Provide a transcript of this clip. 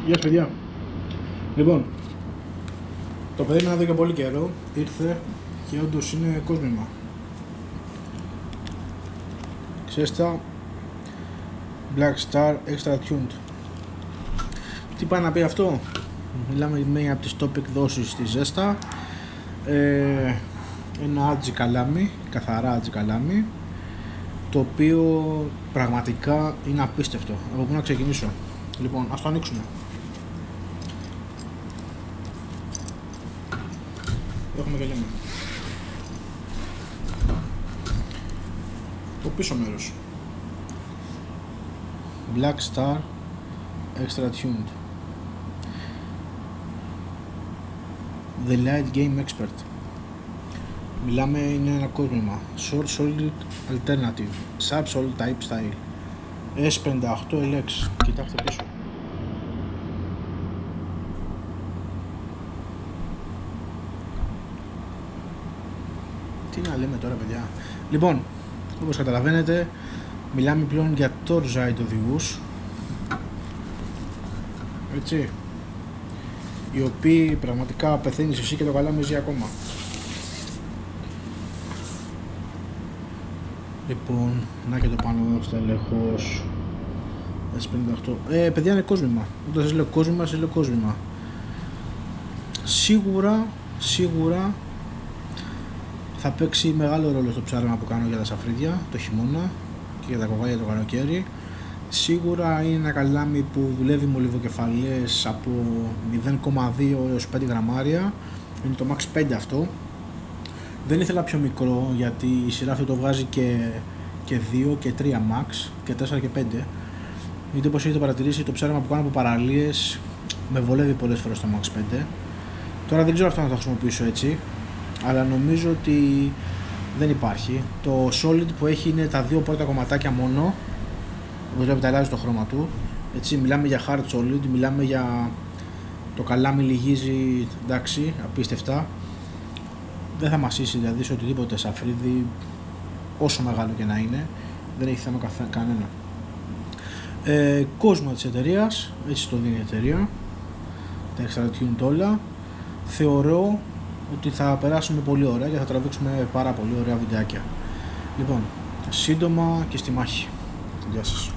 Γεια σας παιδιά. Λοιπόν, το περίμενα εδώ και πολύ καιρό, ήρθε και όντως είναι κόσμημα. Ξέστα Black Star Extra Tuned. Τι πάει να πει αυτό? Μιλάμε για μία από τις top εκδόσεις της Zesta. Ένα άτζι καλάμι, καθαρά άτζι καλάμι, το οποίο πραγματικά είναι απίστευτο. Από πού να ξεκινήσω? Λοιπόν, ας το ανοίξουμε. Έχουμε και λέμε το πίσω μέρος. Black Star Extra Tuned, The Light Game Expert. Μιλάμε, είναι ένα κόσμημα. Short Solid Alternative Sub Solid Type Style S58 LX. Κοιτάξτε πίσω. Τι να λέμε τώρα παιδιά? Λοιπόν, όπως καταλαβαίνετε, μιλάμε πλέον για Torzite οδηγούς, έτσι, οι οποίοι πραγματικά πεθαίνεις εσύ και το καλάμι ζει ακόμα. Λοιπόν, να και το πάνω εδώ στο έλεγχος S58. Παιδιά, είναι κόσμημα. Όταν σας λέω κόσμημα, σας λέω κόσμημα. Σίγουρα θα παίξει μεγάλο ρόλο στο ψάρεμα που κάνω για τα σαφρίδια το χειμώνα και για τα κοβάλια το καλοκαίρι. Σίγουρα είναι ένα καλάμι που δουλεύει με ολιβοκεφαλές από 0,2 έως 5 γραμμάρια. Είναι το Max 5 αυτό. Δεν ήθελα πιο μικρό γιατί η σειρά αυτή το βγάζει και 2 και 3 Max και 4 και 5. Γιατί όπως έχετε παρατηρήσει, το ψάρεμα που κάνω από παραλίες με βολεύει πολλές φορές το Max 5. Τώρα δεν ξέρω αυτό να το χρησιμοποιήσω έτσι, αλλά νομίζω ότι δεν υπάρχει. Το Solid που έχει είναι τα δύο πρώτα κομματάκια μόνο, όπως βλέπετε αλλάζει το χρώμα του, έτσι. Μιλάμε για hard solid, μιλάμε για το καλάμι λυγίζει, εντάξει, απίστευτα. Δεν θα μασίσει δηλαδή σε οτιδήποτε σαφρίδι, όσο μεγάλο και να είναι, δεν έχει θέμα κανένα. Κόσμο της εταιρείας, έτσι το δίνει η εταιρεία, τα Extra Tuned όλα. Θεωρώ ότι θα περάσουμε πολύ ωραία και θα τραβήξουμε πάρα πολύ ωραία βιντεάκια. Λοιπόν, σύντομα και στη μάχη. Γεια σας.